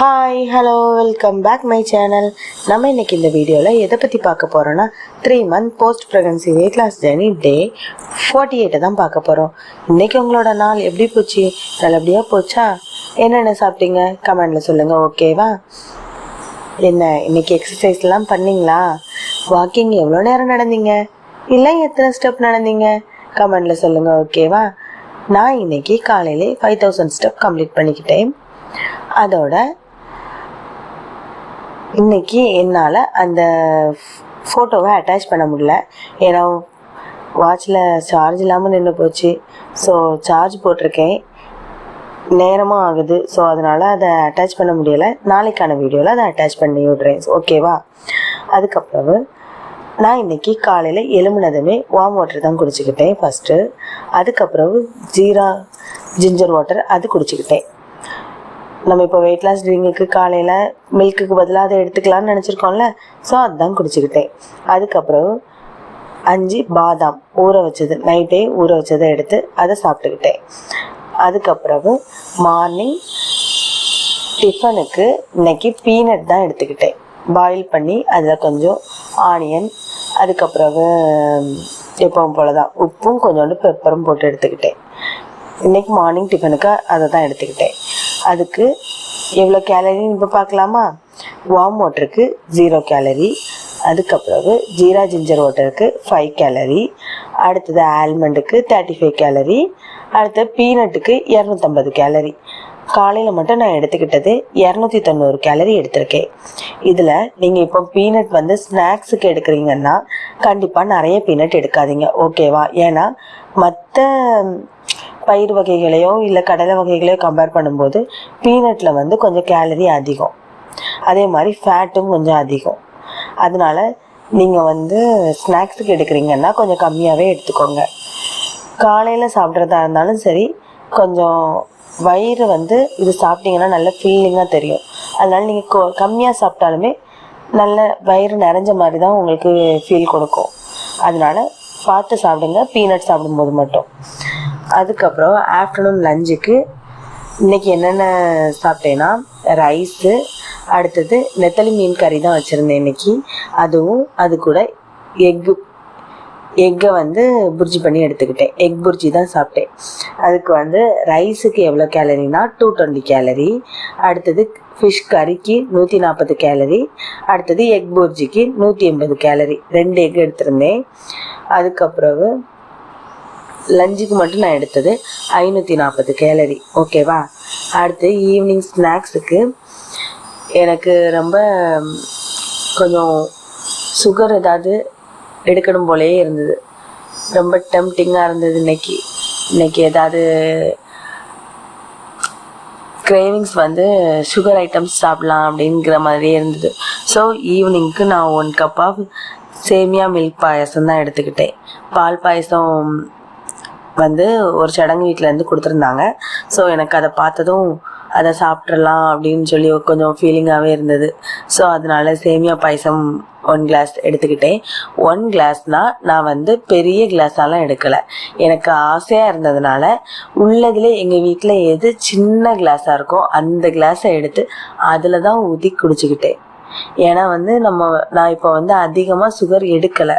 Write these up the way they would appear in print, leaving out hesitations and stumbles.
Hi hello welcome back my channel. நம்ம இன்னைக்கு இந்த வீடியோவில் எதை பற்றி பார்க்க போகிறோன்னா 3 month post pregnancy weight loss journey day 48 தான் பார்க்க போகிறோம். இன்றைக்கி உங்களோட நாள் எப்படி போச்சு? நல்லபடியாக போச்சா? என்னென்ன சாப்பிட்டீங்க கமெண்டில் சொல்லுங்கள், ஓகேவா? என்ன இன்னைக்கு எக்ஸசைஸ்லாம் பண்ணிங்களா? வாக்கிங் எவ்வளோ நேரம் நடந்தீங்க? இல்லை எத்தனை ஸ்டெப் நடந்தீங்க? கமெண்டில் சொல்லுங்கள், ஓகேவா? நான் இன்னைக்கு காலையிலே 5000 ஸ்டெப் கம்ப்ளீட் பண்ணிக்கிட்டேன். அதோட இன்னைக்கு என்னால் அந்த ஃபோட்டோவை அட்டாச் பண்ண முடியல, ஏன்னா வாட்சில் சார்ஜ் இல்லாமல் நின்று போச்சு. ஸோ சார்ஜ் போட்டிருக்கேன், நேரமும் ஆகுது. ஸோ அதனால் அதை அட்டாச் பண்ண முடியலை. நாளைக்கான வீடியோவில் அதை அட்டாச் பண்ணி விட்றேன், ஓகேவா? அதுக்கப்புறம் நான் இன்றைக்கி காலையில் எழும்புனதுமே வார்ம் வாட்டர் தான் குடிச்சிக்கிட்டேன் ஃபஸ்ட்டு. அதுக்கப்புறம் ஜீரா ஜிஞ்சர் வாட்டர் அது குடிச்சிக்கிட்டேன். நம்ம இப்போ வெயிட் லாஸ் ட்ரிங்குக்கு காலையில் மில்க்குக்கு பதிலாக அதை எடுத்துக்கலான்னு நினச்சிருக்கோம்ல, ஸோ அதுதான் குடிச்சிக்கிட்டேன். அதுக்கப்புறம் 5 பாதாம் ஊற வச்சது, நைட்டே ஊற வச்சதை எடுத்து அதை சாப்பிட்டுக்கிட்டேன். அதுக்கப்புறம் மார்னிங் டிஃபனுக்கு இன்னைக்கு பீனட் தான் எடுத்துக்கிட்டேன், பாயில் பண்ணி அதில் கொஞ்சம் ஆனியன், அதுக்கப்புறம் எப்பவும் போல தான் உப்பும் கொஞ்சோண்டு பெப்பரும் போட்டு எடுத்துக்கிட்டேன். இன்றைக்கி மார்னிங் டிஃபனுக்கு அதை தான் எடுத்துக்கிட்டேன். அதுக்கு எவ்வளோ கேலரின்னு இப்போ பார்க்கலாமா? வார்ம் வாட்டருக்கு 0 கேலரி, அதுக்கப்புறம் ஜீரா ஜிஞ்சர் வாட்டருக்கு 5 கேலரி, அடுத்தது ஆல்மண்டுக்கு 35 கேலரி, அடுத்தது பீனட்டுக்கு 250 கேலரி. காலையில் மட்டும் நான் எடுத்துக்கிட்டது 290 கேலரி எடுத்திருக்கேன். இதில் நீங்கள் இப்போ பீனட் வந்து ஸ்நாக்ஸுக்கு எடுக்கிறீங்கன்னா கண்டிப்பாக நிறைய பீனட் எடுக்காதீங்க, ஓகேவா? ஏன்னா மற்ற பயிர் வகைகளையோ இல்லை கடலை வகைகளையோ கம்பேர் பண்ணும்போது பீனட்டில் வந்து கொஞ்சம் கேலரி அதிகம், அதே மாதிரி ஃபேட்டும் கொஞ்சம் அதிகம். அதனால் நீங்கள் வந்து ஸ்நாக்ஸுக்கு எடுக்கிறீங்கன்னா கொஞ்சம் கம்மியாகவே எடுத்துக்கோங்க. காலையில் சாப்பிட்றதா இருந்தாலும் சரி, கொஞ்சம் வயிறு வந்து இது சாப்பிட்டீங்கன்னா நல்ல ஃபீலிங்காக தெரியும். அதனால் நீங்கள் கம்மியாக சாப்பிட்டாலுமே நல்ல வயிறு நிறைஞ்ச மாதிரி தான் உங்களுக்கு ஃபீல் கொடுக்கும். அதனால் பார்த்து சாப்பிடுங்க பீனட் சாப்பிடும்போது மட்டும். அதுக்கப்புறம் ஆஃப்டர்நூன் லஞ்சுக்கு இன்றைக்கி என்னென்ன சாப்பிட்டேன்னா ரைஸு, அடுத்தது நெத்தலி மீன் கறி தான் வச்சுருந்தேன் இன்றைக்கி. அதுவும் அது கூட எக்கை வந்து புர்ஜி பண்ணி எடுத்துக்கிட்டேன். எக் புர்ஜி தான் சாப்பிட்டேன். அதுக்கு வந்து ரைஸுக்கு எவ்வளோ கேலரினா 220 கேலரி, அடுத்தது ஃபிஷ் கறிக்கு 140 கேலரி, அடுத்தது எக் புர்ஜிக்கு 180 கேலரி. 2 எக் எடுத்திருந்தேன். அதுக்கப்புறம் லஞ்சுக்கு மட்டும் நான் எடுத்தது 540 கேலரி, ஓகேவா? அடுத்து ஈவினிங் ஸ்நாக்ஸுக்கு எனக்கு ரொம்ப கொஞ்சம் சுகர் ஏதாவது எடுக்கணும் போலே இருந்தது, ரொம்ப டெம்டிங்காக இருந்தது. இன்னைக்கு ஏதாவது கிரேவிங்ஸ் வந்து சுகர் ஐட்டம்ஸ் சாப்பிட்லாம் அப்படிங்கிற மாதிரியே இருந்தது. ஸோ ஈவினிங்க்கு நான் 1 கப் ஆஃப் சேமியா மில்க் பாயசம் தான் எடுத்துக்கிட்டேன். பால் பாயசம் வந்து ஒரு சடங்கு வீட்டிலேருந்து கொடுத்துருந்தாங்க. ஸோ எனக்கு அதை பார்த்ததும் அதை சாப்பிட்றலாம் அப்படின்னு சொல்லி கொஞ்சம் ஃபீலிங்காகவே இருந்தது. ஸோ அதனால சேமியா பாயசம் 1 கிளாஸ் எடுத்துக்கிட்டேன். 1 கிளாஸ்னால் நான் வந்து பெரிய கிளாஸாலாம் எடுக்கலை, எனக்கு ஆசையாக இருந்ததுனால உள்ளதில் எங்கள் வீட்டில் எது சின்ன கிளாஸாக இருக்கோ அந்த கிளாஸை எடுத்து அதில் தான் ஊற்றி குடிச்சிக்கிட்டேன். ஏன்னா வந்து நான் இப்போ வந்து அதிகமாக சுகர் எடுக்கலை,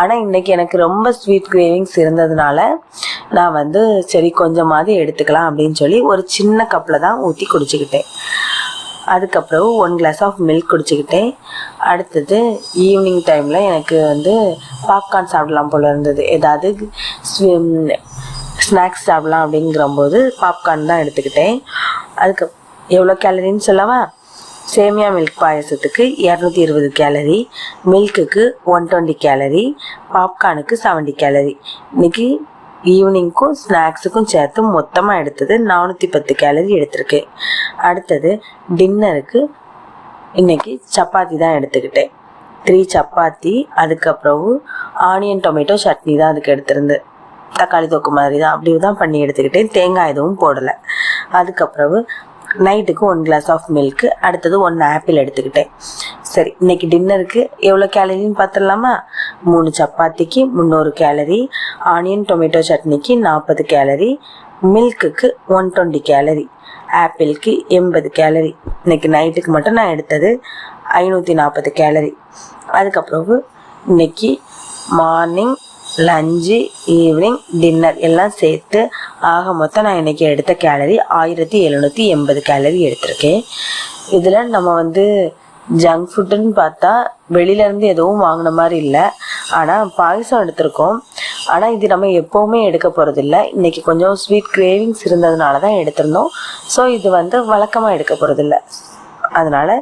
ஆனால் இன்றைக்கி எனக்கு ரொம்ப ஸ்வீட் கிரேவிங்ஸ் இருந்ததுனால நான் வந்து சரி கொஞ்சமாவது எடுத்துக்கலாம் அப்படின்னு சொல்லி ஒரு சின்ன கப்பில் தான் ஊற்றி குடிச்சிக்கிட்டேன். அதுக்கப்புறம் 1 கிளாஸ் ஆஃப் மில்க் குடிச்சிக்கிட்டேன். அடுத்தது ஈவினிங் டைமில் எனக்கு வந்து பாப்கார்ன் சாப்பிடலாம் போல் இருந்தது, ஏதாவது ஸ்நாக்ஸ் சாப்பிடலாம் அப்படிங்கிறம்போது பாப்கார்ன் தான் எடுத்துக்கிட்டேன். அதுக்கு எவ்வளோ கேலரின்னு சொல்லவா? சேமியா மில்க் பாயசத்துக்கு 220 கேலரி, மில்க்குக்கு 120 கேலரி, பாப்கார்னுக்கு 70 கேலரி. இன்றைக்கி ஈவினிங்க்கும் ஸ்நாக்ஸுக்கும் சேர்த்து மொத்தமாக எடுத்தது 410 கேலரி எடுத்திருக்கேன். அடுத்தது டின்னருக்கு இன்றைக்கி சப்பாத்தி தான் எடுத்துக்கிட்டேன், 3 சப்பாத்தி. அதுக்கப்புறம் ஆனியன் டொமேட்டோ சட்னி தான் அதுக்கு எடுத்திருந்து, தக்காளி தொக்கு மாதிரி தான் அப்படி தான் பண்ணி எடுத்துக்கிட்டேன், தேங்காய் எதுவும் போடலை. அதுக்கப்புறம் நைட்டுக்கு 1 கிளாஸ் ஆஃப் மில்க்கு, அடுத்தது 1 ஆப்பிள் எடுத்துக்கிட்டேன். சரி, இன்னைக்கு டின்னருக்கு எவ்வளோ கேலரின்னு பார்த்துடலாமா? 3 சப்பாத்திக்கு 300 கேலரி, ஆனியன் டொமேட்டோ சட்னிக்கு 40 கேலரி, மில்க்குக்கு 120 கேலரி. ஆப்பிளுக்கு 80 கேலரி. இன்னைக்கு நைட்டுக்கு மட்டும் நான் எடுத்தது 540 கேலரி. அதுக்கப்புறம் இன்னைக்கு மார்னிங், லஞ்சு, ஈவினிங், டின்னர் எல்லாம் சேர்த்து ஆக மொத்தம் நான் இன்றைக்கி எடுத்த கேலரி 1780 கேலரி எடுத்திருக்கேன். இதில் நம்ம ஜங்க் ஃபுட்டுன்னு பார்த்தா வெளியிலேருந்து எதுவும் வாங்கின மாதிரி இல்லை. ஆனால் பாயசம் எடுத்திருக்கோம். ஆனால் இது நம்ம எப்போவுமே எடுக்க போகிறதில்ல. இன்றைக்கி கொஞ்சம் ஸ்வீட் கிரேவிங்ஸ் இருந்ததுனால தான் எடுத்திருந்தோம். ஸோ இது வழக்கமாக எடுக்க போகிறதில்ல. அதனால்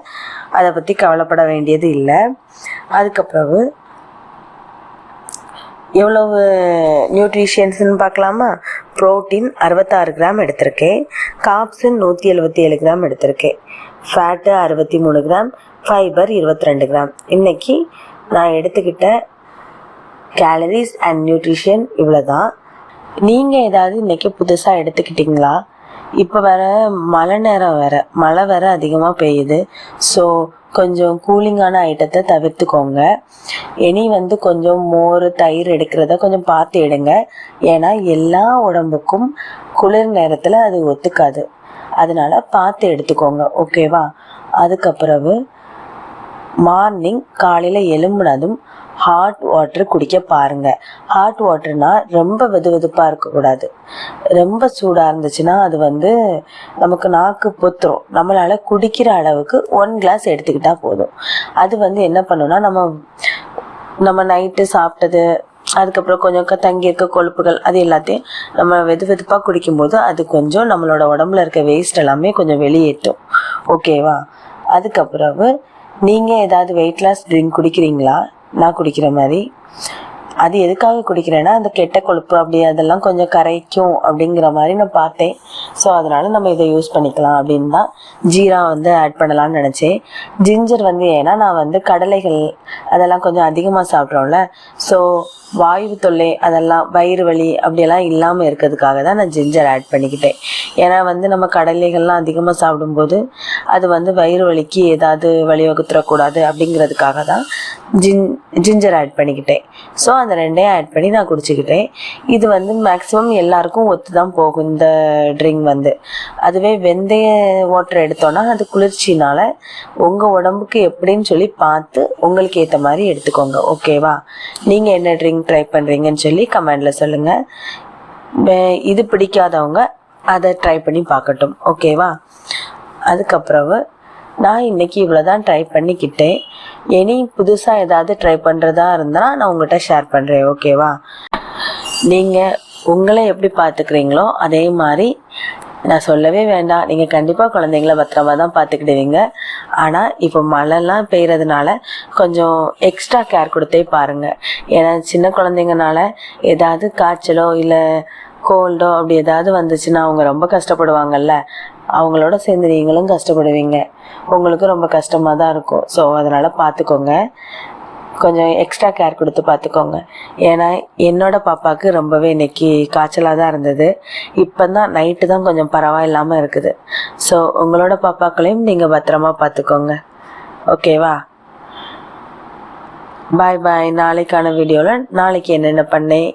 அதை பற்றி கவலைப்பட வேண்டியது இல்லை. அதுக்கப்புறம் எவ்வளவு நியூட்ரிஷியன்ஸ்னு பார்க்கலாமா? ப்ரோட்டீன் 66 கிராம் எடுத்திருக்கேன், கார்ப்ஸு 177 கிராம் எடுத்திருக்கேன், ஃபேட்டு 63 கிராம், ஃபைபர் 22 கிராம். இன்றைக்கி நான் எடுத்துக்கிட்ட கேலரிஸ் அண்ட் நியூட்ரிஷன் இவ்வளோ தான். நீங்கள் ஏதாவது இன்றைக்கி புதுசாக எடுத்துக்கிட்டிங்களா? இப்போ மழை நேரம் மழை அதிகமாக பெய்யுது. ஸோ கொஞ்சம் கூலிங்கான ஐட்டத்தை தவிர்த்துக்கோங்க. இனி கொஞ்சம் மோர், தயிர் எடுக்கிறத கொஞ்சம் பார்த்து எடுங்க. ஏன்னா எல்லா உடம்புக்கும் குளிர் நேரத்தில் அது ஒத்துக்காது. அதனால பார்த்து எடுத்துக்கோங்க, ஓகேவா? அதுக்கப்புறவு மார்னிங் காலையில் எழும்புனதும் ஹாட் வாட்டர் குடிக்க பாருங்கள். ஹாட் வாட்டர்னால் ரொம்ப வெதுவெதுப்பாக இருக்கக்கூடாது. ரொம்ப சூடாக இருந்துச்சுன்னா அது நமக்கு நாக்கு பொத்துரும். நம்மளால் குடிக்கிற அளவுக்கு 1 கிளாஸ் எடுத்துக்கிட்டால் போதும். அது என்ன பண்ணுன்னா நம்ம நைட்டு சாப்பிட்டது, அதுக்கப்புறம் கொஞ்சம் தங்கியிருக்க கொழுப்புகள், அது எல்லாத்தையும் நம்ம வெதுப்பாக குடிக்கும்போது அது கொஞ்சம் நம்மளோட உடம்புல இருக்க வேஸ்ட் எல்லாமே கொஞ்சம் வெளியேற்றும், ஓகேவா? அதுக்கப்புறம் நீங்கள் ஏதாவது வெயிட் லாஸ் ட்ரிங்க் குடிக்கிறீங்களா? நான் குடிக்கிற மாதிரி. அது எதுக்காக குடிக்கிறேன்னா அந்த கெட்ட கொழுப்பு அதெல்லாம் கொஞ்சம் கரைக்கும் அப்படிங்கிற மாதிரி நான் பார்த்தேன். ஸோ அதனால் நம்ம இதை யூஸ் பண்ணிக்கலாம் அப்படின்னு தான் ஜீரா ஆட் பண்ணலான்னு நினச்சேன். ஜிஞ்சர் ஏன்னா நான் கடலைகள் அதெல்லாம் கொஞ்சம் அதிகமாக சாப்பிட்றோம்ல. ஸோ வாயு தொல்லை, அதெல்லாம் வயிறு வலி அப்படியெல்லாம் இல்லாமல் இருக்கிறதுக்காக தான் நான் ஜிஞ்சர் ஆட் பண்ணிக்கிட்டேன். ஏன்னா நம்ம கடலைகள்லாம் அதிகமாக சாப்பிடும்போது அது வயிறு வலிக்கு ஏதாவது வழிவகுத்துறக்கூடாது அப்படிங்கிறதுக்காக தான் ஜிஞ்சர் ஆட் பண்ணிக்கிட்டேன். ஸோ அந்த ரெண்டையும் ஆட் பண்ணி நான் குடிச்சிக்கிட்டேன். இது மேக்ஸிமம் எல்லாருக்கும் ஒத்து தான் போகும் இந்த ட்ரிங்க். அதுவே வெந்தய வாட்டர் எடுத்தோன்னா அது குளிர்ச்சினால உங்கள் உடம்புக்கு எப்படின்னு சொல்லி பார்த்து உங்களுக்கு ஏற்ற மாதிரி எடுத்துக்கோங்க, ஓகேவா? நீங்கள் என்ன ட்ரிங்க் ட்ரை பண்ணுறீங்கன்னு சொல்லி கமெண்டில் சொல்லுங்கள். இது பிடிக்காதவங்க அதை ட்ரை பண்ணி பார்க்கட்டும், ஓகேவா? அதுக்கப்புறம் நான் இன்றைக்கி இவ்வளோ தான் ட்ரை பண்ணிக்கிட்டேன். இனி புதுசாக ஏதாவது ட்ரை பண்ணுறதா இருந்தால் நான் உங்கள்கிட்ட ஷேர் பண்ணுறேன், ஓகேவா? நீங்கள் உங்களை எப்படி பார்த்துக்கிறீங்களோ அதே மாதிரி நான் சொல்லவே வேண்டாம், நீங்கள் கண்டிப்பாக குழந்தைங்கள பத்திரமா தான் பார்த்துக்கிடுவீங்க. ஆனால் இப்போ மழைலாம் பெய்கிறதுனால கொஞ்சம் எக்ஸ்ட்ரா கேர் கொடுத்தே பாருங்கள். ஏன்னா சின்ன குழந்தைங்கனால ஏதாவது காய்ச்சலோ இல்லை கோல்டோ அப்படி ஏதாவது வந்துச்சுன்னா அவங்க ரொம்ப கஷ்டப்படுவாங்கல்ல. அவங்களோட சேர்ந்து நீங்களும் கஷ்டப்படுவீங்க, உங்களுக்கும் ரொம்ப கஷ்டமாக தான் இருக்கும். ஸோ அதனால் பார்த்துக்கோங்க, கொஞ்சம் எக்ஸ்ட்ரா கேர் கொடுத்து பார்த்துக்கோங்க. ஏன்னா என்னோட பாப்பாவுக்கு ரொம்பவே இன்னைக்கு காய்ச்சலாக தான் இருந்தது. இப்போ தான் நைட்டு தான் கொஞ்சம் பரவாயில்லாமல் இருக்குது. ஸோ உங்களோட பாப்பாக்களையும் நீங்கள் பத்திரமா பார்த்துக்கோங்க, ஓகேவா? பாய் பாய். நாளைக்கான வீடியோவில் நாளைக்கு என்னென்ன பண்ணேன்,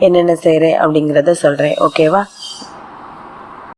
என்னென்ன செய்கிறேன் அப்படிங்கிறத சொல்கிறேன், ஓகேவா?